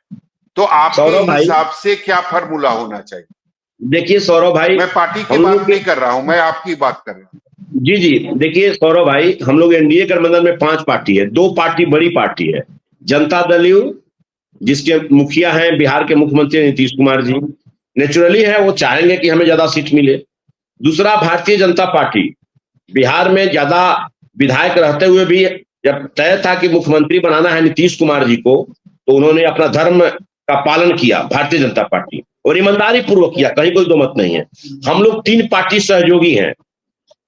F: तो आपके
E: सौरभ भाई
F: हिसाब से क्या फॉर्मूला होना चाहिए?
E: देखिए सौरभ भाई
F: मैं पार्टी की
E: हम
F: बात
E: लोग
F: नहीं कर रहा हूं, मैं आपकी बात कर रहा हूं।
E: जी जी देखिए सौरभ भाई, हम लोग एनडीए गठबंधन में 5 पार्टी है। 2 पार्टी बड़ी पार्टी है, जनता दल यू जिसके मुखिया हैं बिहार के मुख्यमंत्री नीतीश कुमार जी, नेचुरली है वो चाहेंगे कि हमें ज्यादा सीट मिले। दूसरा भारतीय जनता पार्टी, बिहार में ज्यादा विधायक रहते हुए भी जब तय था कि मुख्यमंत्री बनाना है नीतीश कुमार जी को, तो उन्होंने अपना धर्म का पालन किया भारतीय जनता पार्टी, और ईमानदारी पूर्वक किया, कहीं कोई दो मत नहीं है। हम लोग 3 पार्टी सहयोगी हैं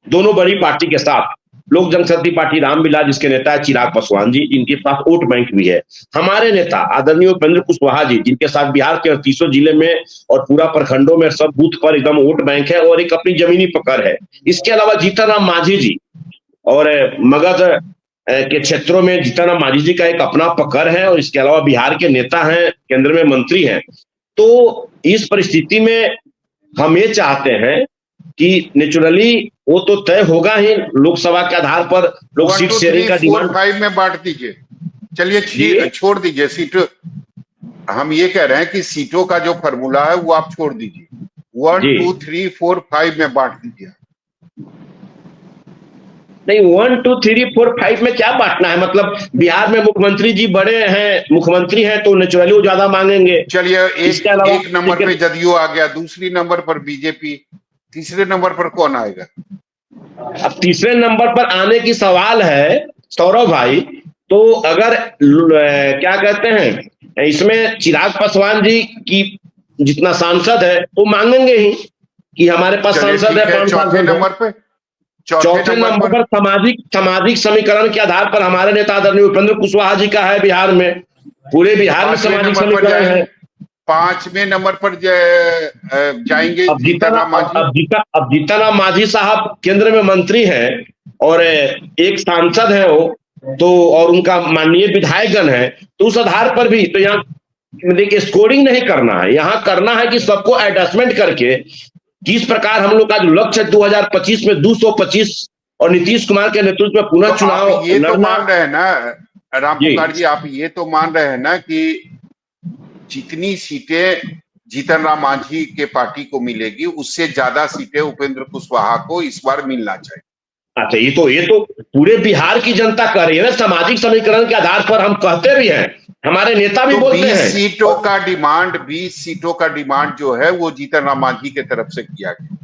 E: दोनों बड़ी पार्टी के साथ, लोक जनशक्ति पार्टी रामविलास जिसके नेता है चिराग पासवान जी, जिनके पास वोट बैंक भी है। हमारे नेता आदरणीय उपेंद्र कुशवाहा जी, जिनके साथ बिहार के 38 जिले में और पूरा प्रखंडों में सब बूथ पर एकदम वोट बैंक है और एक अपनी जमीनी पकड़ है। इसके अलावा जीतन राम मांझी जी और मगध के क्षेत्रों में जीतन राम मांझी जी का एक अपना पकड़ है और इसके अलावा बिहार के नेता हैं, केंद्र में मंत्री हैं। तो इस परिस्थिति में हम ये चाहते हैं कि नेचुरली वो तो तय होगा ही, लोकसभा के आधार पर लोग
F: 1
E: सीट
F: 2
E: शेयरिंग
F: 3
E: का
F: 4
E: डिमांड
F: 5 में बांट दीजिए। चलिए
E: जी।
F: छोड़ दीजिए सीट। हम ये कह रहे हैं कि सीटों का जो फॉर्मूला है वो आप छोड़ दीजिए, 1
E: जी
F: 2 3 4 5 में बांट दीजिए।
E: नहीं, 1 2 3 4 5 में क्या बांटना है? मतलब बिहार में मुख्यमंत्री जी बड़े हैं, मुख्यमंत्री हैं तो नेचुरली वो ज्यादा मांगेंगे।
F: चलिए
E: इसके अलावा
F: एक नंबर पे जदयू आ गया, दूसरी नंबर पर बीजेपी, तीसरे नंबर पर कौन आएगा?
E: अब तीसरे नंबर पर आने की सवाल है सौरभ भाई, तो अगर क्या कहते हैं इसमें चिराग पासवान जी की जितना सांसद है वो मांगेंगे ही कि हमारे पास
F: चलिए
E: सांसद
F: ठीक
E: है,
F: है,
E: 5
F: चौथे
E: सांसद है।
F: नंबर पे
E: चौथे नंबर पर सामाजिक समीकरण के आधार पर हमारे नेता आदरणीय उपेंद्र कुशवाहा जी का है बिहार में। पूरे बिहार में
F: पांचवें
E: सामाजिक
F: नंबर पर
E: समीकरण है।
F: जाएंगे, 5वें नंबर पर जाएंगे
E: अब
F: जीतन राम मांझी।
E: अब जीतन राम मांझी साहब केंद्र में मंत्री हैं और एक सांसद है वो, तो और उनका माननीय विधायकगण है, तो उस आधार पर भी तो यहाँ देखिए स्कोरिंग नहीं करना है, यहाँ करना है कि सबको एडजस्टमेंट करके किस प्रकार हम लोग का जो लक्ष्य 2025 में 225 और नीतीश कुमार के नेतृत्व में पुनः
F: तो
E: चुनाव
F: आप ये तो
E: लड़ना।
F: मान रहे हैं ना राम
E: जी
F: पुकार जी, आप ये तो मान रहे हैं ना कि जितनी सीटें जीतन राम मांझी के पार्टी को मिलेगी उससे ज्यादा सीटें उपेंद्र कुशवाहा को इस बार मिलना चाहिए।
E: अच्छा, ये तो पूरे बिहार की जनता कह रही है ना, सामाजिक समीकरण के आधार पर हम कहते भी हैं, हमारे नेता भी
F: तो
E: बोलते
F: 20
E: हैं।
F: सीटों का डिमांड 20 सीटों का डिमांड जो है वो जीतन राम मांझी के तरफ से किया गया,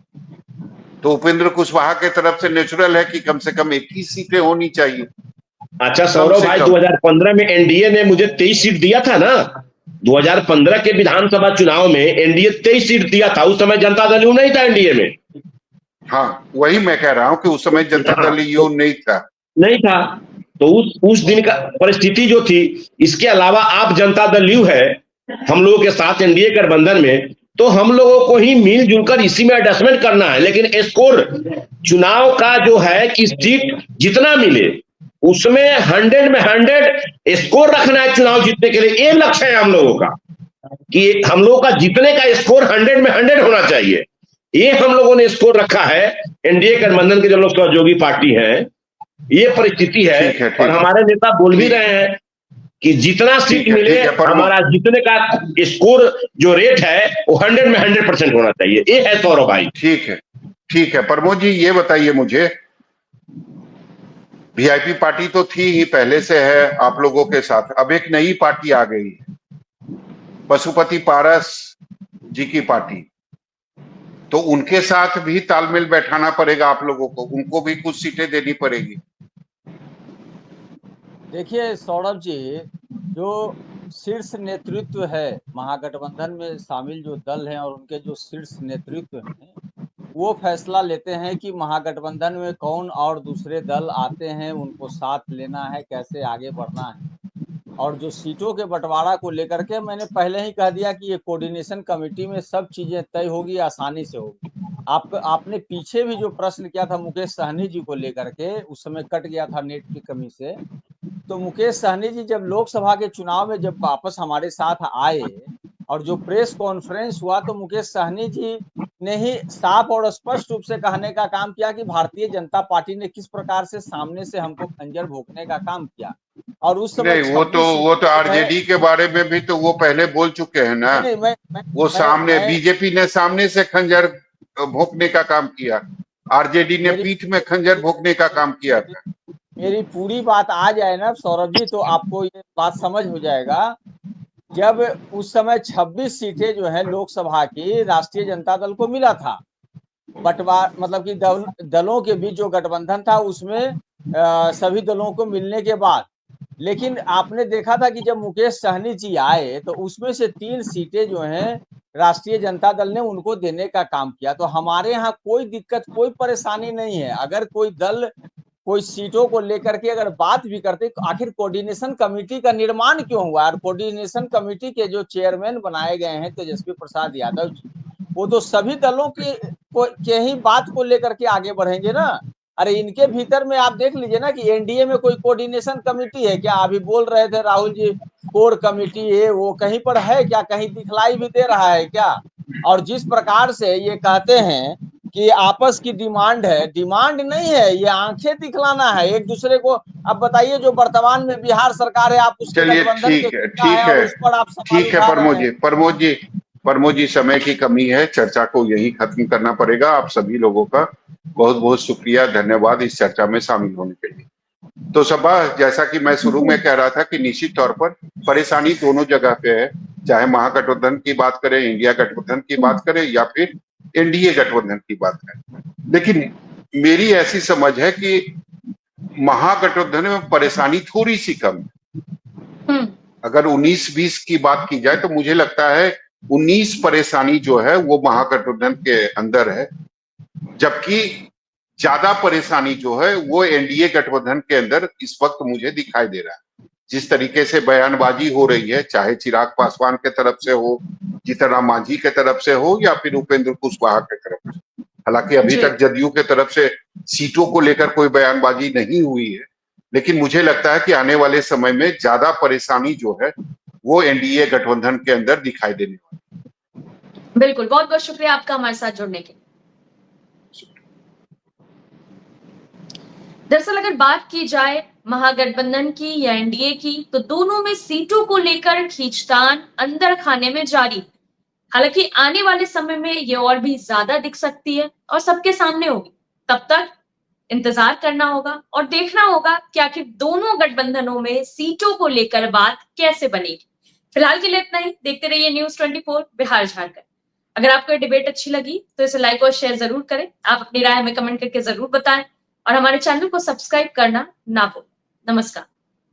F: तो उपेंद्र कुशवाहा के तरफ से नेचुरल है कि कम से कम 21 सीटें होनी चाहिए।
E: अच्छा
F: कम
E: सौरभ
F: से
E: भाई,
F: कम
E: 2015 में एनडीए ने मुझे 23 सीट दिया था ना। 2015 के विधानसभा चुनाव में एनडीए 23 सीट दिया था, उस समय जनता दल यूं नहीं था एनडीए में।
F: हाँ, वही मैं कह रहा हूं कि उस समय जनता
E: हाँ,
F: दल यूं
E: नहीं था। तो उस दिन का परिस्थिति जो थी, इसके अलावा आप जनता दल यू है हम लोगों के साथ एनडीए गठबंधन में, तो हम लोगों को ही मिलजुल कर इसी में एडजस्टमेंट करना है। लेकिन स्कोर चुनाव का जो है कि सीट जितना मिले उसमें 100 में 100 स्कोर रखना है चुनाव जीतने के लिए। ये लक्ष्य है हम लोगों का कि हम लोगों का जीतने का स्कोर 100 में 100 होना चाहिए। ये हम लोगों ने स्कोर रखा है। एनडीए गठबंधन के जो लोग सहयोगी पार्टी है, ये परिस्थिति है।
F: ठीक है, ठीक
E: और
F: है,
E: हमारे नेता बोल भी
F: ठीक
E: रहे हैं कि जितना सीट
F: ठीक है,
E: मिले
F: ठीक है,
E: हमारा जीतने का स्कोर जो रेट है वो 100 में 100% होना चाहिए। ये है सौरभ भाई।
F: ठीक है प्रमोद जी, ये बताइए मुझे, वीआईपी पार्टी तो थी ही पहले से है आप लोगों के साथ, अब एक नई पार्टी आ गई है, पशुपति पारस जी की पार्टी, तो उनके साथ भी तालमेल बैठाना पड़ेगा आप लोगों को, उनको भी कुछ सीटें देनी पड़ेगी।
C: देखिए सौरभ जी, जो शीर्ष नेतृत्व है महागठबंधन में शामिल जो दल हैं और उनके जो शीर्ष नेतृत्व हैं, वो फैसला लेते हैं कि महागठबंधन में कौन और दूसरे दल आते हैं, उनको साथ लेना है, कैसे आगे बढ़ना है। और जो सीटों के बंटवारा को लेकर के मैंने पहले ही कह दिया कि ये कोऑर्डिनेशन कमेटी में सब चीजें तय होगी, आसानी से होगी। आपने पीछे भी जो प्रश्न किया था मुकेश सहनी जी को लेकर के, उस समय कट गया था नेट की कमी से, तो मुकेश सहनी जी जब लोकसभा के चुनाव में जब वापस हमारे साथ आए और जो प्रेस कॉन्फ्रेंस हुआ, तो मुकेश सहनी जी ने ही साफ और स्पष्ट रूप से कहने का काम किया कि भारतीय जनता पार्टी ने किस प्रकार से सामने से हमको खंजर भोंकने का काम किया। और उस समय
F: नहीं,
C: 26
F: वो तो
C: सीटें जो है,
F: आरजेडी के बारे में भी तो वो पहले बोल चुके हैं ना।
C: नहीं
F: वो सामने बीजेपी ने सामने से खंजर भोंकने का काम किया, आरजेडी ने पीठ में खंजर भोंकने का काम किया था।
C: मेरी पूरी बात आ जाए ना सौरभ जी, तो आपको ये बात समझ हो जाएगा। जब उस समय 26 सीटें जो है लोकसभा की राष्ट्रीय जनता दल को मिला था, बंटवार मतलब कि दलों के बीच जो गठबंधन था उसमें सभी दलों को मिलने के बाद, लेकिन आपने देखा था कि जब मुकेश सहनी जी आए तो उसमें से 3 सीटें जो हैं राष्ट्रीय जनता दल ने उनको देने का काम किया। तो हमारे यहाँ कोई दिक्कत, कोई परेशानी नहीं है। अगर कोई दल कोई सीटों को लेकर के अगर बात भी करते तो आखिर कोऑर्डिनेशन कमेटी का निर्माण क्यों हुआ? और कोऑर्डिनेशन कमेटी के जो चेयरमैन बनाए गए हैं तेजस्वी प्रसाद यादव जी, वो तो सभी दलों के ही बात को लेकर के आगे बढ़ेंगे ना। अरे इनके भीतर में आप देख लीजिए ना कि एनडीए में कोई कोऑर्डिनेशन कमेटी है क्या? अभी बोल रहे थे राहुल जी कोर कमेटी है, वो कहीं पर है क्या? कहीं दिखलाई भी दे रहा है क्या? और जिस प्रकार से ये कहते हैं कि आपस की डिमांड है, डिमांड नहीं है, ये आंखें दिखलाना है एक दूसरे को। अब बताइए जो वर्तमान में बिहार सरकार है, आप उसके
F: चलिए
C: गठबंधन के
F: ठीक है,
C: हिस्सा है और उस पर आप सवाल
F: ठीक है
C: उठा रहे हैं।
F: प्रमोद जी समय की कमी है, चर्चा को यही खत्म करना पड़ेगा। आप सभी लोगों का बहुत बहुत शुक्रिया, धन्यवाद इस चर्चा में शामिल होने के लिए। तो सभा, जैसा कि मैं शुरू में कह रहा था कि निश्चित तौर पर परेशानी दोनों जगह पे है, चाहे महागठबंधन की बात करें, इंडिया गठबंधन की बात करें या फिर एनडीए गठबंधन की बात करें। लेकिन मेरी ऐसी समझ है कि महागठबंधन में परेशानी थोड़ी सी कम है। अगर 19-20 की बात की जाए तो मुझे लगता है 19 परेशानी जो है वो महागठबंधन के अंदर है, जबकि ज्यादा परेशानी जो है वो एनडीए गठबंधन के अंदर इस वक्त मुझे दिखाई दे रहा है। जिस तरीके से बयानबाजी हो रही है, चाहे चिराग पासवान के तरफ से हो, जीतन राम मांझी के तरफ से हो या फिर उपेंद्र कुशवाहा के तरफ से। हालांकि अभी तक जदयू के तरफ से सीटों को लेकर कोई बयानबाजी नहीं हुई है, लेकिन मुझे लगता है कि आने वाले समय में ज्यादा परेशानी जो है वो एनडीए गठबंधन के अंदर दिखाई देने वाली।
A: बिल्कुल, बहुत बहुत शुक्रिया आपका हमारे साथ जुड़ने के लिए। दरअसल अगर बात की जाए महागठबंधन की या एनडीए की, तो दोनों में सीटों को लेकर खींचतान अंदर खाने में जारी। हालांकि आने वाले समय में ये और भी ज्यादा दिख सकती है और सबके सामने होगी। तब तक इंतजार करना होगा और देखना होगा कि आखिर दोनों गठबंधनों में सीटों को लेकर बात कैसे बनेगी। फिलहाल के लिए इतना ही। देखते रहिए न्यूज़ 24 बिहार झारखंड। अगर आपको ये डिबेट अच्छी लगी तो इसे लाइक और शेयर जरूर करें। आप अपनी राय हमें कमेंट करके जरूर बताएं और हमारे चैनल को सब्सक्राइब करना ना भूलें। नमस्कार।